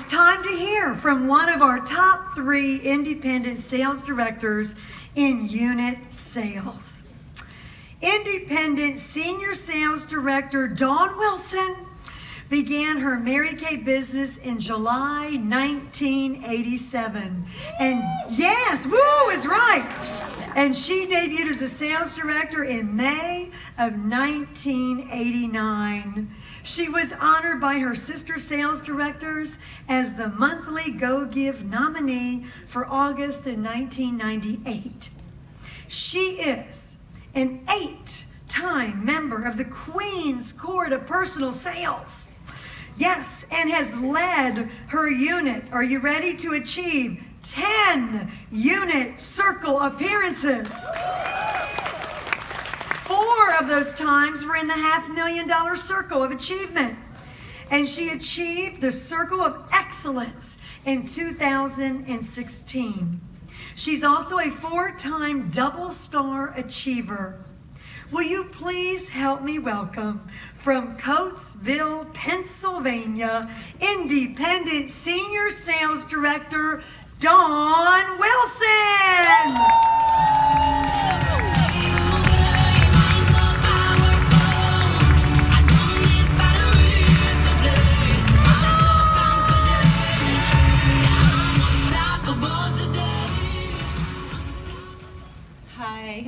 it's time to hear from one of our top 3 independent sales directors in unit sales. Independent Senior Sales Director Dawn Wilson began her Mary Kay business in July 1987. And yes, woo is right. And she debuted as a sales director in May of 1989. She was honored by her sister sales directors as the monthly Go Give nominee for August in 1998. She is an 8-time member of the Queen's Court of Personal Sales. Yes, and has led her unit, are you ready, to achieve 10 unit circle appearances. 4 of those times were in the $500,000 circle of achievement. And she achieved the Circle of Excellence in 2016. She's also a 4-time double star achiever. Will you please help me welcome from Coatesville, Pennsylvania, Independent Senior Sales Director, Dawn Wilson.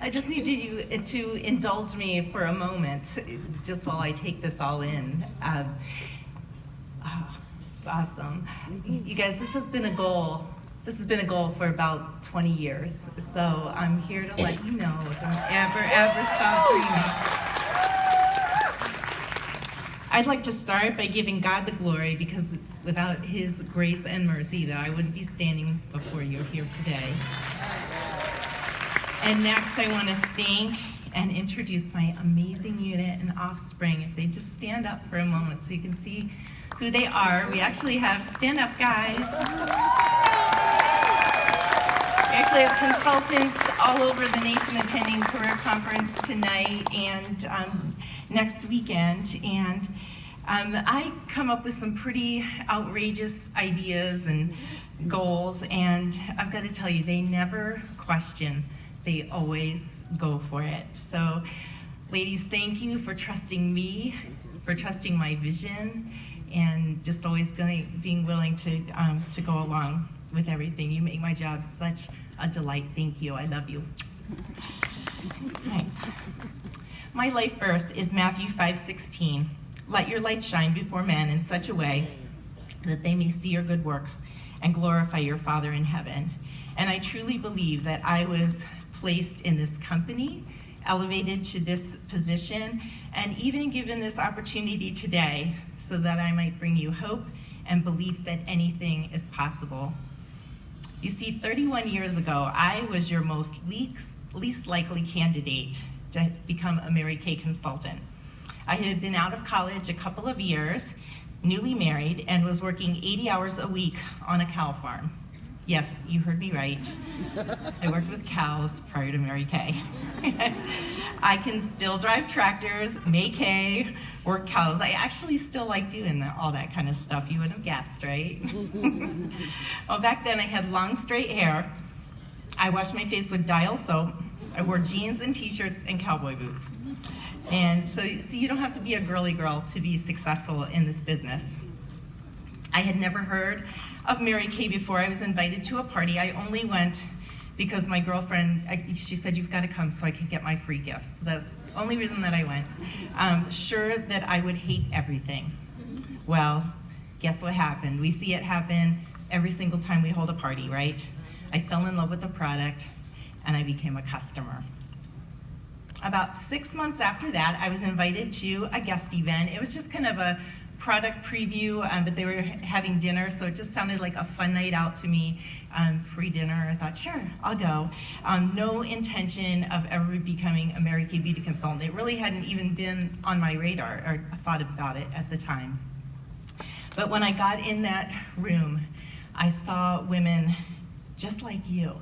I just need you to indulge me for a moment, just while I take this all in. It's awesome. You guys, this has been a goal. This has been a goal for about 20 years. So I'm here to let you know, don't ever stop dreaming. I'd like to start by giving God the glory, because it's without His grace and mercy that I wouldn't be standing before you here today. And next, I want to thank and introduce my amazing unit and offspring. If they just stand up for a moment so you can see who they are. We actually have, stand up guys. We actually have consultants all over the nation attending Career Conference tonight and next weekend. And I come up with some pretty outrageous ideas and goals, and I've got to tell you, they never question. They always go for it. So, ladies, thank you for trusting me, for trusting my vision, and just always being willing to go along with everything. You make my job such a delight. Thank you. I love you. Thanks. My life verse is Matthew 5:16. Let your light shine before men in such a way that they may see your good works and glorify your Father in heaven. And I truly believe that I was placed in this company, elevated to this position, and even given this opportunity today so that I might bring you hope and belief that anything is possible. You see, 31 years ago, I was your most least likely candidate to become a Mary Kay consultant. I had been out of college a couple of years, newly married, and was working 80 hours a week on a cow farm. Yes, you heard me right. I worked with cows prior to Mary Kay. I can still drive tractors, make hay, work cows. I actually still like doing all that kind of stuff. You wouldn't have guessed, right? Well, back then I had long straight hair. I washed my face with Dial soap. I wore jeans and t-shirts and cowboy boots. And so you don't have to be a girly girl to be successful in this business. I had never heard of Mary Kay before. I was invited to a party. I only went because my girlfriend, she said, you've got to come so I could get my free gifts. So that's the only reason that I went. Sure that I would hate everything. Well, guess what happened? We see it happen every single time we hold a party, right? I fell in love with the product and I became a customer. About 6 months after that, I was invited to a guest event. It was just kind of a product preview, but they were having dinner, so it just sounded like a fun night out to me. Free dinner. I thought, sure, I'll go. No intention of ever becoming a Mary Kay beauty consultant. It really hadn't even been on my radar or thought about it at the time. But when I got in that room, I saw women just like you,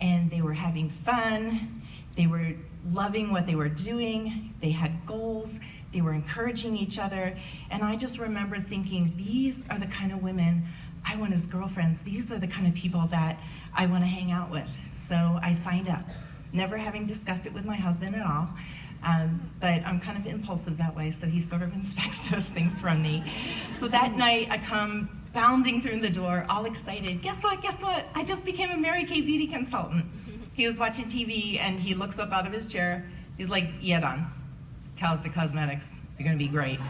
and they were having fun. They were loving what they were doing. They had goals. They were encouraging each other. And I just remember thinking, these are the kind of women I want as girlfriends, these are the kind of people that I want to hang out with. So I signed up, never having discussed it with my husband at all. But I'm kind of impulsive that way, so he sort of inspects those things from me. So that night, I come bounding through the door, all excited. Guess what? Guess what? I just became a Mary Kay beauty consultant. He was watching TV, and he looks up out of his chair. He's like, yeah, Don, Cal's Cosmetics. You're gonna be great.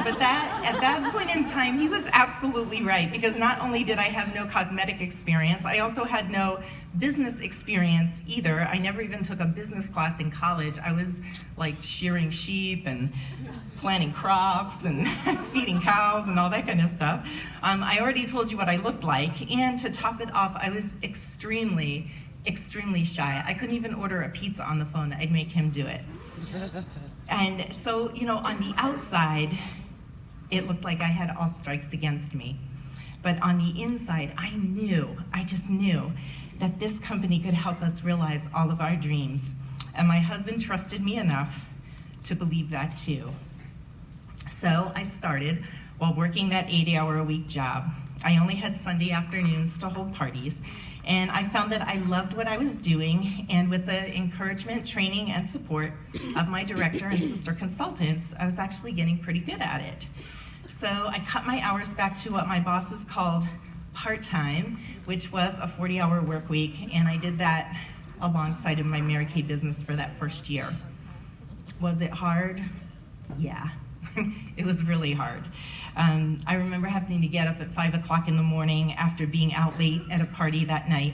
But at that point in time, he was absolutely right, because not only did I have no cosmetic experience, I also had no business experience either. I never even took a business class in college. I was like shearing sheep and planting crops and feeding cows and all that kind of stuff. I already told you what I looked like, and to top it off, I was extremely shy. I couldn't even order a pizza on the phone. I'd make him do it. And so, on the outside, it looked like I had all strikes against me. But on the inside, I just knew that this company could help us realize all of our dreams. And my husband trusted me enough to believe that too. So I started while working that 80-hour-a-week job. I only had Sunday afternoons to hold parties, and I found that I loved what I was doing, and with the encouragement, training, and support of my director and sister consultants, I was actually getting pretty good at it. So I cut my hours back to what my bosses called part-time, which was a 40-hour work week, and I did that alongside of my Mary Kay business for that first year. Was it hard? Yeah. It was really hard. I remember having to get up at 5 o'clock in the morning after being out late at a party that night,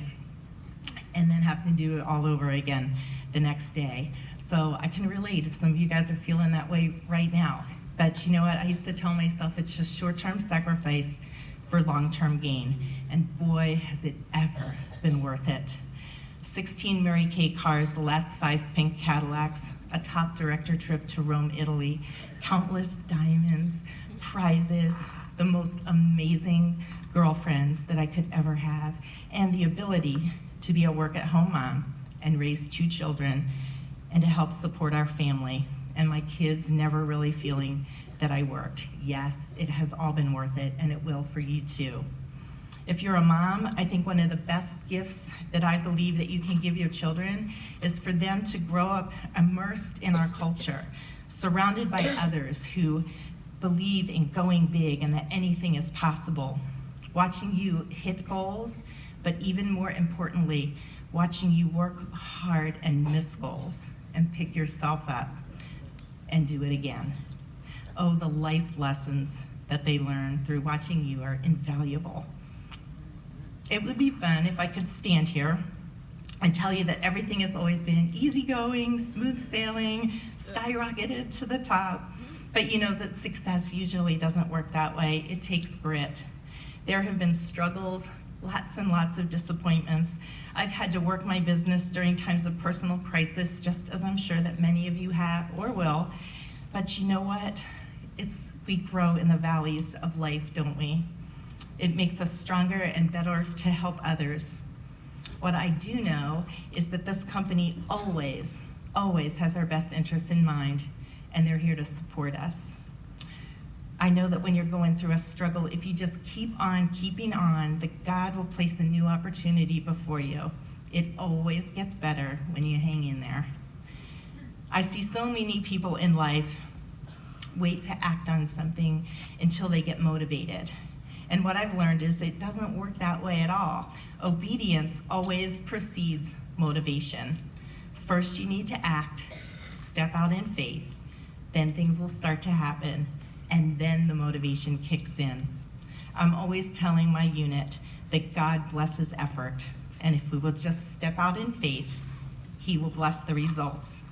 and then having to do it all over again the next day. So I can relate if some of you guys are feeling that way right now. But you know what? I used to tell myself it's just short-term sacrifice for long-term gain. And boy, has it ever been worth it. 16 Mary Kay cars, the last 5 pink Cadillacs, a top director trip to Rome, Italy, countless diamonds, prizes, the most amazing girlfriends that I could ever have, and the ability to be a work-at-home mom and raise 2 children and to help support our family, and my kids never really feeling that I worked. Yes, it has all been worth it, and it will for you too. If you're a mom, I think one of the best gifts that I believe that you can give your children is for them to grow up immersed in our culture, surrounded by others who believe in going big and that anything is possible. Watching you hit goals, but even more importantly, watching you work hard and miss goals and pick yourself up and do it again. Oh, the life lessons that they learn through watching you are invaluable. It would be fun if I could stand here and tell you that everything has always been easygoing, smooth sailing, skyrocketed to the top. But you know that success usually doesn't work that way. It takes grit. There have been struggles, lots and lots of disappointments. I've had to work my business during times of personal crisis, just as I'm sure that many of you have or will. But you know what? We grow in the valleys of life, don't we? It makes us stronger and better to help others. What I do know is that this company always has our best interests in mind, and they're here to support us. I know that when you're going through a struggle, if you just keep on keeping on, that God will place a new opportunity before you. It always gets better when you hang in there. I see so many people in life wait to act on something until they get motivated. And what I've learned is it doesn't work that way at all. Obedience always precedes motivation. First, you need to act, step out in faith, then things will start to happen, and then the motivation kicks in. I'm always telling my unit that God blesses effort, and if we will just step out in faith, He will bless the results.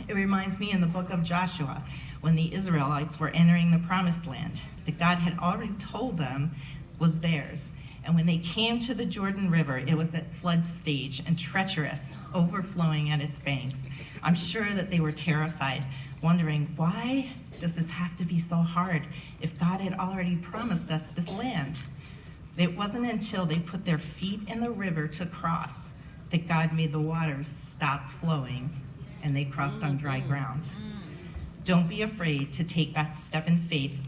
It reminds me in the book of Joshua, when the Israelites were entering the promised land, that God had already told them was theirs. And when they came to the Jordan River, it was at flood stage and treacherous, overflowing at its banks. I'm sure that they were terrified, wondering, why does this have to be so hard if God had already promised us this land? It wasn't until they put their feet in the river to cross that God made the waters stop flowing and they crossed on dry ground. Don't be afraid to take that step in faith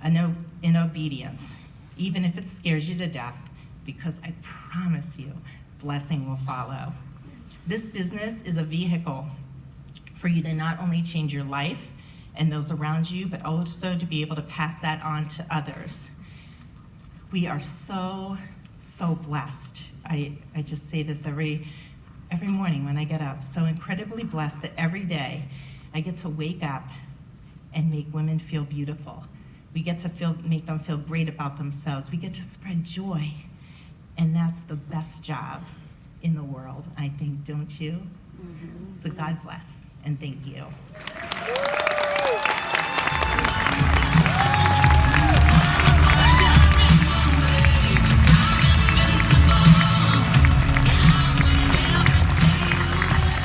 in obedience, even if it scares you to death, because I promise you, blessing will follow. This business is a vehicle for you to not only change your life and those around you, but also to be able to pass that on to others. We are so, so blessed. I just say this every morning when I get up, so incredibly blessed that every day I get to wake up and make women feel beautiful. We get to make them feel great about themselves. We get to spread joy. And that's the best job in the world, I think, don't you? So God bless, and thank you.